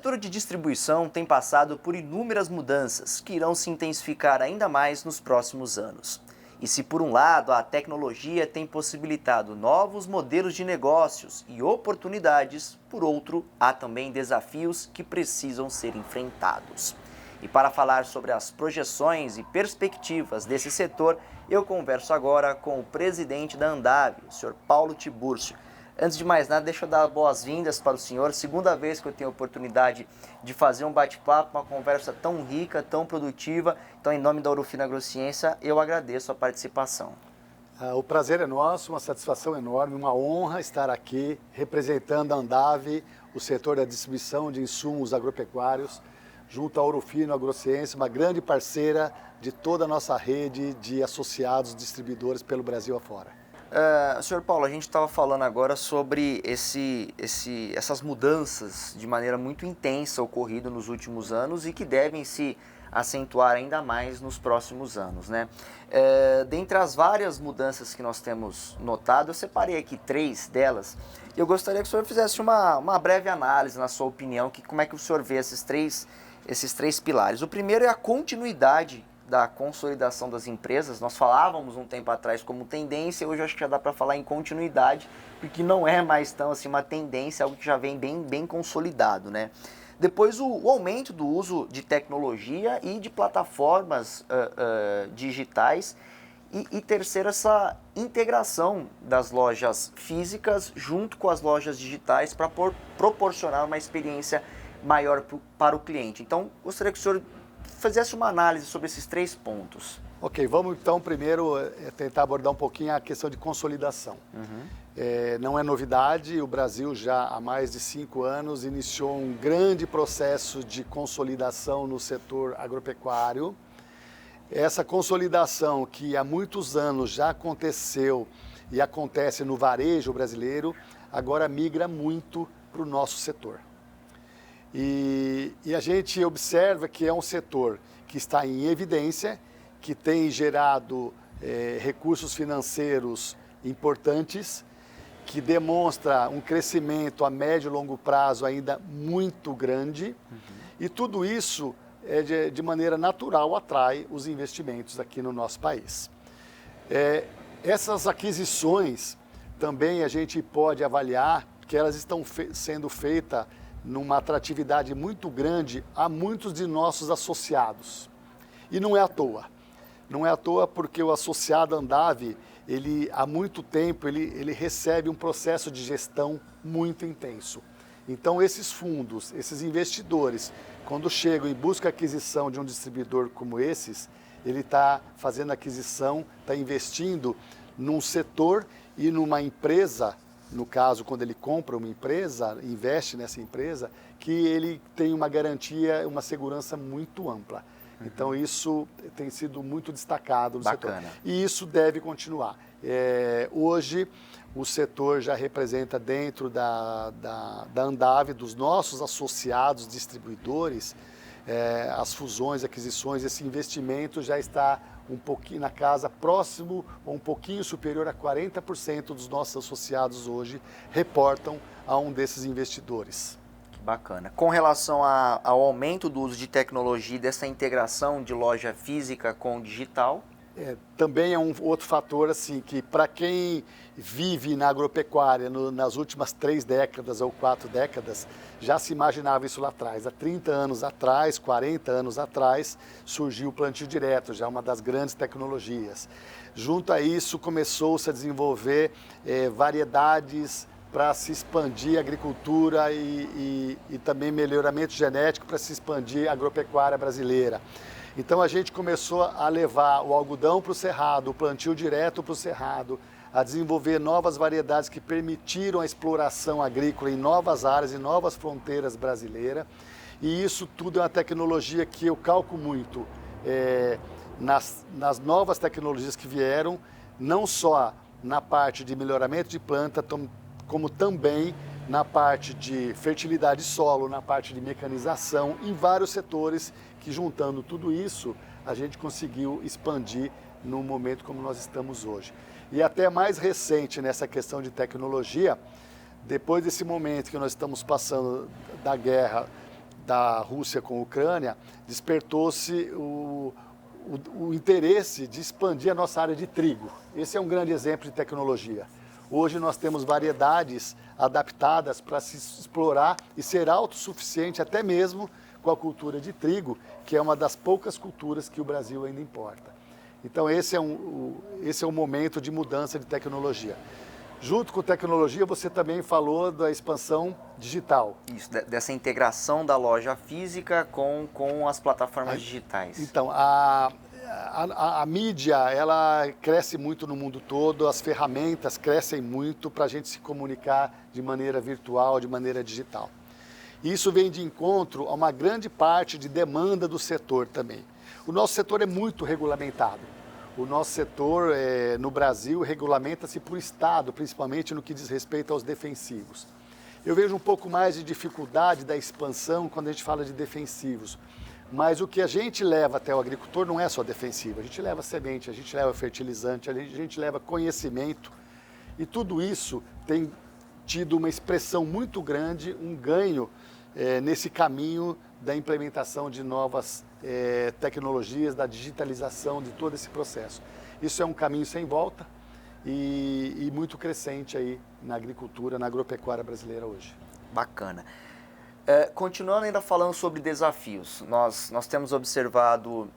setor de distribuição tem passado por inúmeras mudanças que irão se intensificar ainda mais nos próximos anos. E se por um lado a tecnologia tem possibilitado novos modelos de negócios e oportunidades, por outro, há também desafios que precisam ser enfrentados. E para falar sobre as projeções e perspectivas desse setor, eu converso agora com o presidente da Andav, o senhor Paulo Tiburcio. Antes de mais nada, deixa eu dar boas-vindas para o senhor. Segunda vez que eu tenho a oportunidade de fazer um bate-papo, uma conversa tão rica, tão produtiva. Então, em nome da Ourofino Agrociência, eu agradeço a participação. O prazer é nosso, uma satisfação enorme, uma honra estar aqui representando a Andav, o setor da distribuição de insumos agropecuários, junto à Ourofino Agrociência, uma grande parceira de toda a nossa rede de associados distribuidores pelo Brasil afora. Senhor Paulo, a gente estava falando agora sobre essas mudanças de maneira muito intensa ocorridas nos últimos anos e que devem se acentuar ainda mais nos próximos anos, né? Dentre as várias mudanças que nós temos notado, eu separei aqui 3 delas. Eu gostaria que o senhor fizesse uma breve análise, na sua opinião, como é que o senhor vê esses três pilares. O primeiro é a continuidade da consolidação das empresas. Nós falávamos um tempo atrás como tendência, hoje eu acho que já dá para falar em continuidade, porque não é mais tão assim uma tendência, algo que já vem bem consolidado, né? Depois o aumento do uso de tecnologia e de plataformas digitais e terceiro, essa integração das lojas físicas junto com as lojas digitais para proporcionar uma experiência maior para o cliente. Então, gostaria que o senhor fizesse uma análise sobre esses 3 pontos. Ok, vamos então primeiro tentar abordar um pouquinho a questão de consolidação. Não é novidade, o Brasil já há mais de 5 anos iniciou um grande processo de consolidação no setor agropecuário. Essa consolidação que há muitos anos já aconteceu e acontece no varejo brasileiro, agora migra muito para o nosso setor. E a gente observa que é um setor que está em evidência, que tem gerado recursos financeiros importantes, que demonstra um crescimento a médio e longo prazo ainda muito grande, e tudo isso de maneira natural atrai os investimentos aqui no nosso país. Essas aquisições também a gente pode avaliar que elas estão sendo feitas numa atratividade muito grande a muitos de nossos associados. E não é à toa. Não é à toa porque o associado Andav, há muito tempo, ele recebe um processo de gestão muito intenso. Então, esses fundos, esses investidores, quando chegam e buscam a aquisição de um distribuidor como esses, ele está fazendo aquisição, está investindo num setor e numa empresa. No caso, quando ele compra uma empresa, investe nessa empresa, que ele tem uma garantia, uma segurança muito ampla. Então, isso tem sido muito destacado no setor. E isso deve continuar. Hoje, o setor já representa dentro da Andav, dos nossos associados distribuidores, as fusões, aquisições, esse investimento já está um pouquinho na casa próximo ou um pouquinho superior a 40% dos nossos associados hoje reportam a um desses investidores. Que bacana. Com relação ao aumento do uso de tecnologia e dessa integração de loja física com digital? Também é um outro fator assim, que para quem vive na agropecuária nas últimas 3 décadas ou 4 décadas, já se imaginava isso lá atrás. Há 30 anos atrás, 40 anos atrás, surgiu o plantio direto, já uma das grandes tecnologias. Junto a isso, começou-se a desenvolver variedades para se expandir a agricultura e também melhoramento genético para se expandir a agropecuária brasileira. Então a gente começou a levar o algodão para o cerrado, o plantio direto para o cerrado, a desenvolver novas variedades que permitiram a exploração agrícola em novas áreas e novas fronteiras brasileiras. E isso tudo é uma tecnologia que eu calculo muito nas novas tecnologias que vieram, não só na parte de melhoramento de planta, como também na parte de fertilidade de solo, na parte de mecanização, em vários setores que, juntando tudo isso, a gente conseguiu expandir no momento como nós estamos hoje. E até mais recente nessa questão de tecnologia, depois desse momento que nós estamos passando da guerra da Rússia com a Ucrânia, despertou-se o interesse de expandir a nossa área de trigo. Esse é um grande exemplo de tecnologia. Hoje nós temos variedades adaptadas para se explorar e ser autossuficiente até mesmo com a cultura de trigo, que é uma das poucas culturas que o Brasil ainda importa. Então esse é um momento de mudança de tecnologia. Junto com tecnologia, você também falou da expansão digital. Isso, dessa integração da loja física com as plataformas digitais. Então, a mídia, ela cresce muito no mundo todo, as ferramentas crescem muito para a gente se comunicar de maneira virtual, de maneira digital. Isso vem de encontro a uma grande parte de demanda do setor também. O nosso setor é muito regulamentado. O nosso setor no Brasil regulamenta-se por estado, principalmente no que diz respeito aos defensivos. Eu vejo um pouco mais de dificuldade da expansão quando a gente fala de defensivos. Mas o que a gente leva até o agricultor não é só defensivo. A gente leva semente, a gente leva fertilizante, a gente leva conhecimento. E tudo isso tem tido uma expressão muito grande, um ganho nesse caminho da implementação de novas tecnologias, da digitalização de todo esse processo. Isso é um caminho sem volta e muito crescente aí na agricultura, na agropecuária brasileira hoje. Bacana. Continuando ainda falando sobre desafios, nós temos observado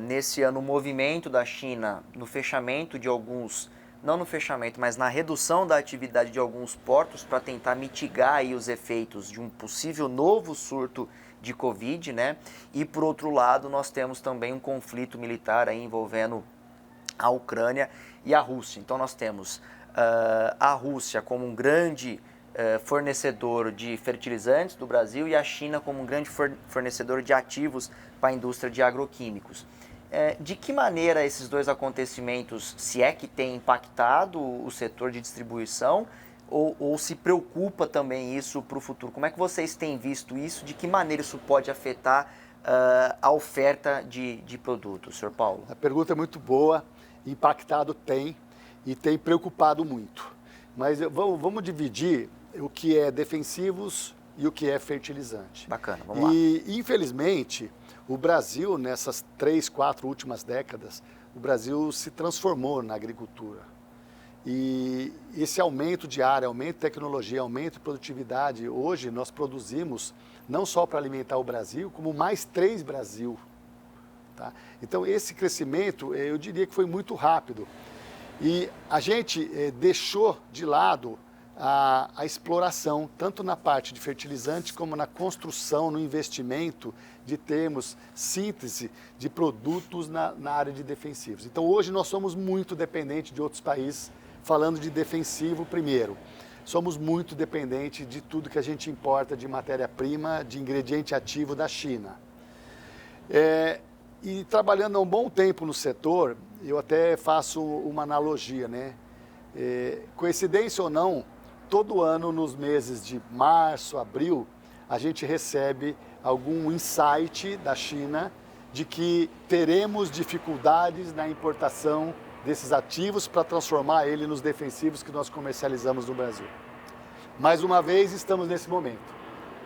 nesse ano o movimento da China no fechamento de alguns, não no fechamento, mas na redução da atividade de alguns portos para tentar mitigar aí os efeitos de um possível novo surto de Covid, né? E por outro lado, nós temos também um conflito militar aí envolvendo a Ucrânia e a Rússia. Então nós temos a Rússia como um grande fornecedor de fertilizantes do Brasil e a China como um grande fornecedor de ativos para a indústria de agroquímicos. De que maneira esses dois acontecimentos, se é que tem impactado o setor de distribuição, ou se preocupa também isso para o futuro? Como é que vocês têm visto isso? De que maneira isso pode afetar a oferta de produtos, Sr. Paulo? A pergunta é muito boa, impactado tem e tem preocupado muito. Mas vamos dividir o que é defensivos e o que é fertilizante. Bacana, vamos lá. E, infelizmente, o Brasil, nessas 3, 4 últimas décadas, o Brasil se transformou na agricultura. E esse aumento de área, aumento de tecnologia, aumento de produtividade, hoje nós produzimos não só para alimentar o Brasil, como mais 3 Brasil. Tá? Então, esse crescimento, eu diria que foi muito rápido. E a gente deixou de lado a exploração, tanto na parte de fertilizante como na construção, no investimento de termos síntese de produtos na área de defensivos. Então hoje nós somos muito dependentes de outros países, falando de defensivo primeiro. Somos muito dependentes de tudo que a gente importa de matéria-prima, de ingrediente ativo da China. E trabalhando há um bom tempo no setor, eu até faço uma analogia, né? Coincidência ou não, todo ano nos meses de março, abril, a gente recebe algum insight da China de que teremos dificuldades na importação desses ativos para transformar ele nos defensivos que nós comercializamos no Brasil. Mais uma vez, estamos nesse momento.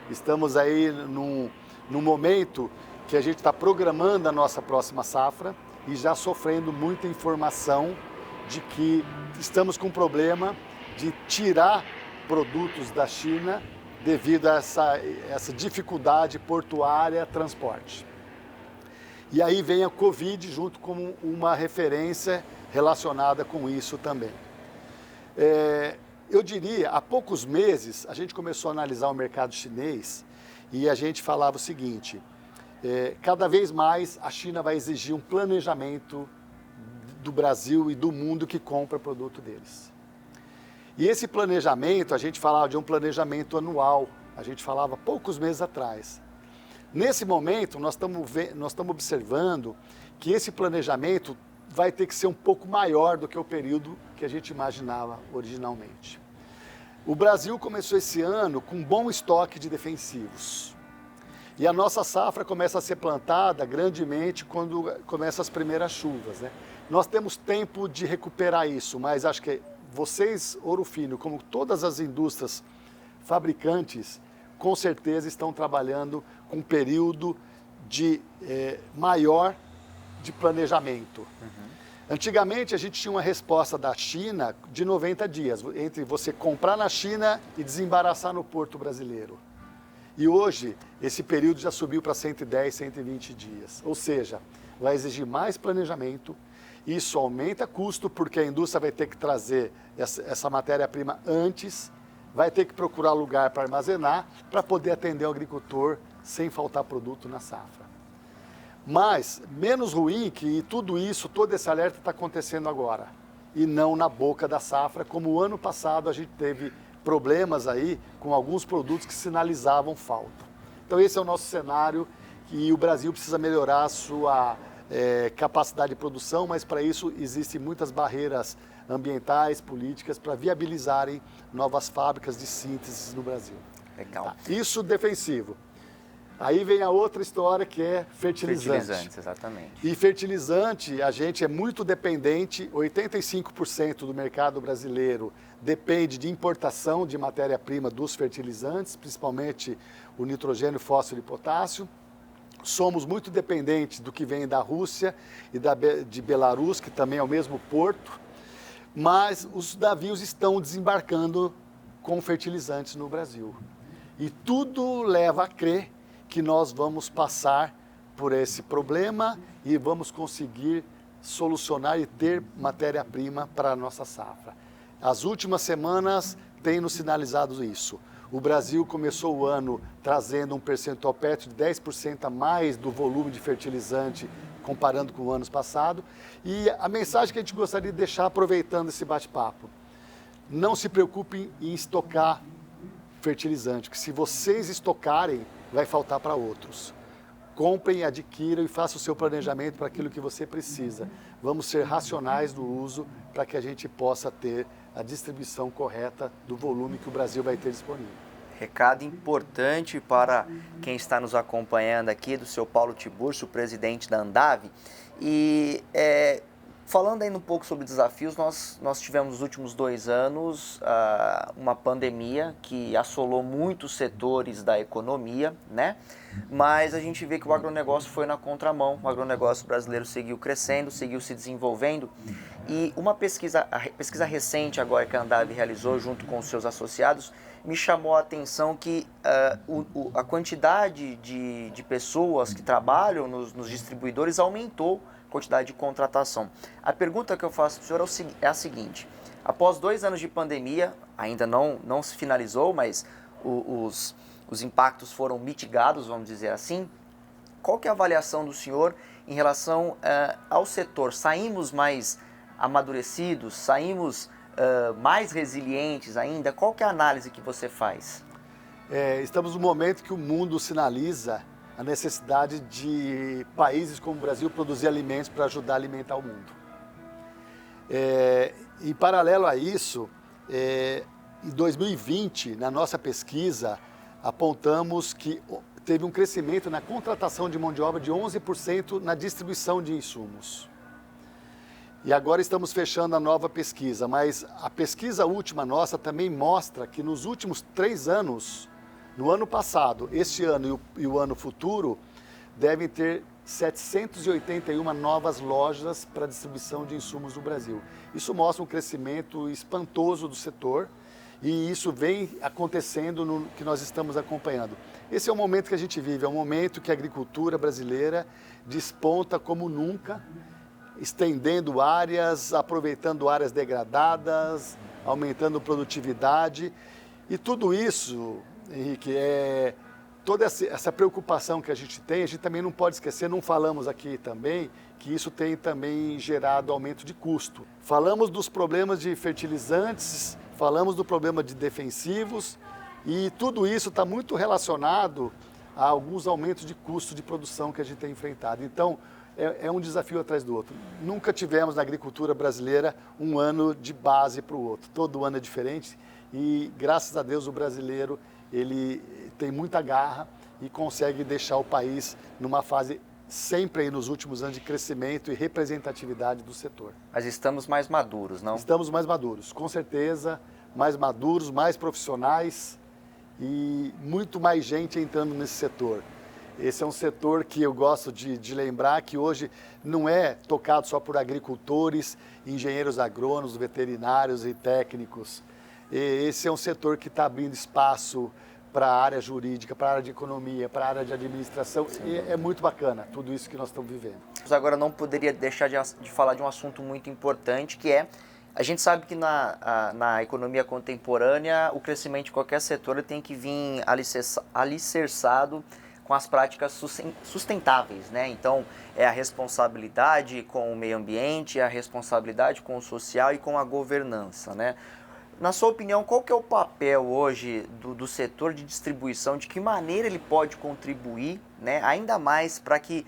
Estamos aí num momento que a gente está programando a nossa próxima safra e já sofrendo muita informação de que estamos com um problema de tirar produtos da China devido a essa dificuldade portuária, transporte. E aí vem a Covid junto com uma referência relacionada com isso também. Eu diria, há poucos meses, a gente começou a analisar o mercado chinês e a gente falava o seguinte, cada vez mais a China vai exigir um planejamento do Brasil e do mundo que compra produto deles. E esse planejamento, a gente falava de um planejamento anual, a gente falava poucos meses atrás. Nesse momento, nós estamos observando que esse planejamento vai ter que ser um pouco maior do que o período que a gente imaginava originalmente. O Brasil começou esse ano com um bom estoque de defensivos. E a nossa safra começa a ser plantada grandemente quando começam as primeiras chuvas, né? Nós temos tempo de recuperar isso, mas acho que vocês, Ouro Fino, como todas as indústrias fabricantes, com certeza estão trabalhando com um período maior de planejamento. Antigamente, a gente tinha uma resposta da China de 90 dias, entre você comprar na China e desembaraçar no porto brasileiro. E hoje, esse período já subiu para 110, 120 dias. Ou seja, vai exigir mais planejamento, isso aumenta custo, porque a indústria vai ter que trazer essa matéria-prima antes, vai ter que procurar lugar para armazenar, para poder atender o agricultor sem faltar produto na safra. Mas, menos ruim que tudo isso, todo esse alerta está acontecendo agora, e não na boca da safra, como o ano passado a gente teve problemas aí com alguns produtos que sinalizavam falta. Então esse é o nosso cenário, e o Brasil precisa melhorar a sua capacidade de produção, mas para isso existem muitas barreiras ambientais, políticas, para viabilizarem novas fábricas de síntese no Brasil. Legal. Tá. Isso defensivo. Aí vem a outra história, que é fertilizante. Fertilizantes, exatamente. E fertilizante, a gente é muito dependente, 85% do mercado brasileiro depende de importação de matéria-prima dos fertilizantes, principalmente o nitrogênio, fósforo e potássio. Somos muito dependentes do que vem da Rússia e de Belarus, que também é o mesmo porto, mas os navios estão desembarcando com fertilizantes no Brasil. E tudo leva a crer que nós vamos passar por esse problema e vamos conseguir solucionar e ter matéria-prima para a nossa safra. As últimas semanas têm nos sinalizado isso. O Brasil começou o ano trazendo um percentual perto de 10% a mais do volume de fertilizante comparando com o ano passado. E a mensagem que a gente gostaria de deixar aproveitando esse bate-papo: não se preocupem em estocar fertilizante, que se vocês estocarem, vai faltar para outros. Comprem, adquiram e façam o seu planejamento para aquilo que você precisa. Vamos ser racionais no uso para que a gente possa ter a distribuição correta do volume que o Brasil vai ter disponível. Recado importante para quem está nos acompanhando aqui, do seu Paulo Tiburcio, presidente da Andav. E falando ainda um pouco sobre desafios, nós tivemos nos últimos 2 anos uma pandemia que assolou muitos setores da economia, né? Mas a gente vê que o agronegócio foi na contramão, o agronegócio brasileiro seguiu crescendo, seguiu se desenvolvendo. E a pesquisa recente agora que a Andav realizou junto com os seus associados, me chamou a atenção que a quantidade de pessoas que trabalham nos distribuidores aumentou a quantidade de contratação. A pergunta que eu faço para o senhor é a seguinte: após 2 anos de pandemia, ainda não se finalizou, mas os impactos foram mitigados, vamos dizer assim, qual que é a avaliação do senhor em relação ao setor? Saímos mais amadurecidos, saímos mais resilientes ainda? Qual que é a análise que você faz? Estamos no momento que o mundo sinaliza a necessidade de países como o Brasil produzir alimentos para ajudar a alimentar o mundo. Em paralelo a isso, em 2020, na nossa pesquisa, apontamos que teve um crescimento na contratação de mão de obra de 11% na distribuição de insumos. E agora estamos fechando a nova pesquisa, mas a pesquisa última nossa também mostra que nos últimos 3 anos, no ano passado, este ano e o ano futuro, devem ter 781 novas lojas para distribuição de insumos no Brasil. Isso mostra um crescimento espantoso do setor e isso vem acontecendo no que nós estamos acompanhando. Esse é o momento que a gente vive, é um momento que a agricultura brasileira desponta como nunca, estendendo áreas, aproveitando áreas degradadas, aumentando produtividade. E tudo isso, Henrique, toda essa preocupação que a gente tem, a gente também não pode esquecer, não falamos aqui também, que isso tem também gerado aumento de custo. Falamos dos problemas de fertilizantes, falamos do problema de defensivos, e tudo isso está muito relacionado a alguns aumentos de custo de produção que a gente tem enfrentado. Então, é um desafio atrás do outro. Nunca tivemos na agricultura brasileira um ano de base para o outro. Todo ano é diferente e, graças a Deus, o brasileiro ele tem muita garra e consegue deixar o país numa fase sempre aí nos últimos anos de crescimento e representatividade do setor. Mas estamos mais maduros, não? Estamos mais maduros, com certeza, mais maduros, mais profissionais e muito mais gente entrando nesse setor. Esse é um setor que eu gosto de lembrar que hoje não é tocado só por agricultores, engenheiros agrônomos, veterinários e técnicos. Esse é um setor que está abrindo espaço para a área jurídica, para a área de economia, para a área de administração. E é muito bacana tudo isso que nós estamos vivendo. Agora, não poderia deixar de falar de um assunto muito importante, que é, a gente sabe que na economia contemporânea, o crescimento de qualquer setor tem que vir alicerçado com as práticas sustentáveis, né? Então, é a responsabilidade com o meio ambiente, a responsabilidade com o social e com a governança, né? Na sua opinião, qual que é o papel hoje do setor de distribuição? De que maneira ele pode contribuir, né, ainda mais para que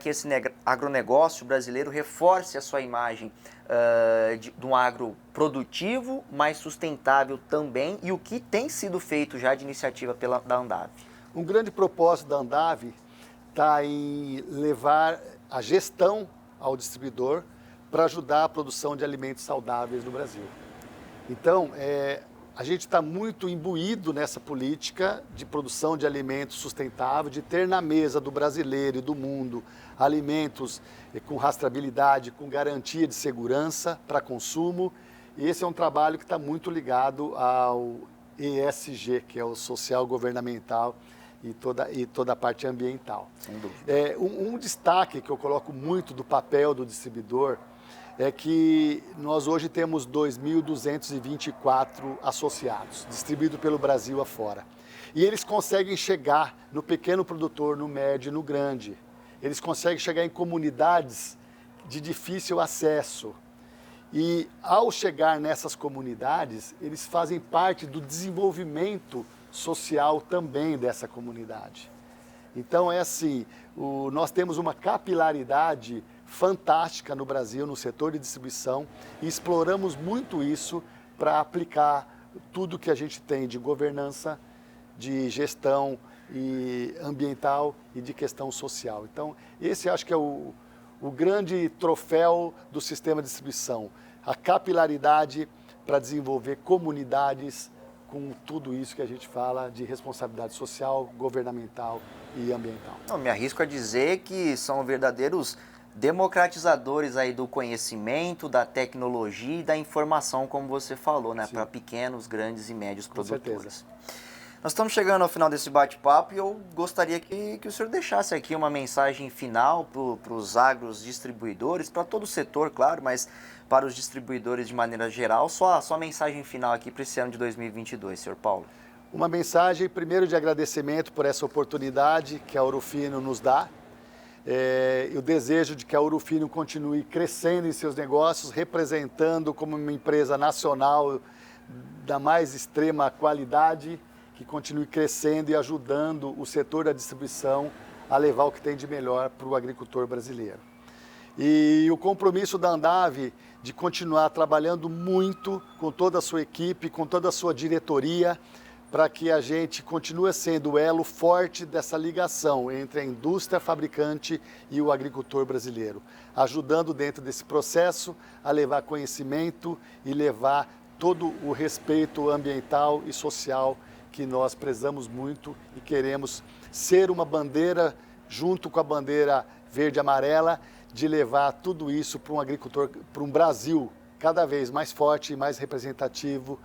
esse agronegócio brasileiro reforce a sua imagem de um agro produtivo, mais sustentável também, e o que tem sido feito já de iniciativa da Andav? Um grande propósito da Andav está em levar a gestão ao distribuidor para ajudar a produção de alimentos saudáveis no Brasil. Então, a gente está muito imbuído nessa política de produção de alimentos sustentável, de ter na mesa do brasileiro e do mundo alimentos com rastreabilidade, com garantia de segurança para consumo. E esse é um trabalho que está muito ligado ao ESG, que é o social governamental e toda a parte ambiental. Sem dúvida. Um destaque que eu coloco muito do papel do distribuidor é que nós hoje temos 2.224 associados, distribuídos pelo Brasil afora. E eles conseguem chegar no pequeno produtor, no médio e no grande. Eles conseguem chegar em comunidades de difícil acesso. E ao chegar nessas comunidades, eles fazem parte do desenvolvimento social também dessa comunidade. Então é assim, nós temos uma capilaridade fantástica no Brasil, no setor de distribuição, e exploramos muito isso para aplicar tudo que a gente tem de governança, de gestão e ambiental e de questão social. Então, esse acho que é o grande troféu do sistema de distribuição, a capilaridade para desenvolver comunidades com tudo isso que a gente fala de responsabilidade social, governamental e ambiental. Não, me arrisco a dizer que são verdadeiros democratizadores aí do conhecimento, da tecnologia e da informação, como você falou, né, para pequenos, grandes e médios produtores. Nós estamos chegando ao final desse bate-papo e eu gostaria que o senhor deixasse aqui uma mensagem final para os agros distribuidores, para todo o setor, claro, mas para os distribuidores de maneira geral. Só a mensagem final aqui para esse ano de 2022, senhor Paulo. Uma mensagem, primeiro, de agradecimento por essa oportunidade que a Ouro Fino nos dá. O desejo de que a Ouro Fino continue crescendo em seus negócios, representando como uma empresa nacional da mais extrema qualidade, que continue crescendo e ajudando o setor da distribuição a levar o que tem de melhor para o agricultor brasileiro. E o compromisso da Andav de continuar trabalhando muito com toda a sua equipe, com toda a sua diretoria, para que a gente continue sendo o elo forte dessa ligação entre a indústria fabricante e o agricultor brasileiro, ajudando dentro desse processo a levar conhecimento e levar todo o respeito ambiental e social que nós prezamos muito e queremos ser uma bandeira, junto com a bandeira verde e amarela, de levar tudo isso para um agricultor, para um Brasil cada vez mais forte e mais representativo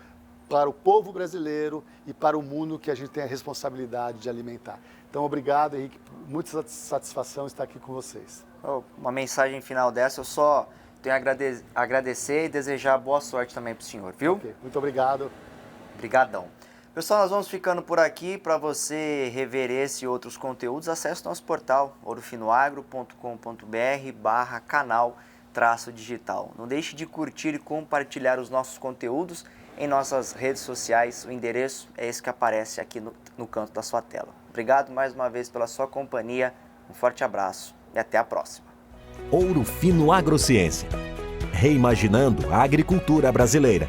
para o povo brasileiro e para o mundo que a gente tem a responsabilidade de alimentar. Então, obrigado, Henrique. Muita satisfação estar aqui com vocês. Uma mensagem final dessa, eu só tenho a agradecer e desejar boa sorte também para o senhor, viu? Okay. Muito obrigado. Obrigadão. Pessoal, nós vamos ficando por aqui. Para você rever esse e outros conteúdos, acesse nosso portal ourofinoagro.com.br/canal-digital. Não deixe de curtir e compartilhar os nossos conteúdos em nossas redes sociais. O endereço é esse que aparece aqui no canto da sua tela. Obrigado mais uma vez pela sua companhia, um forte abraço e até a próxima. Ouro Fino Agrociência, reimaginando a agricultura brasileira.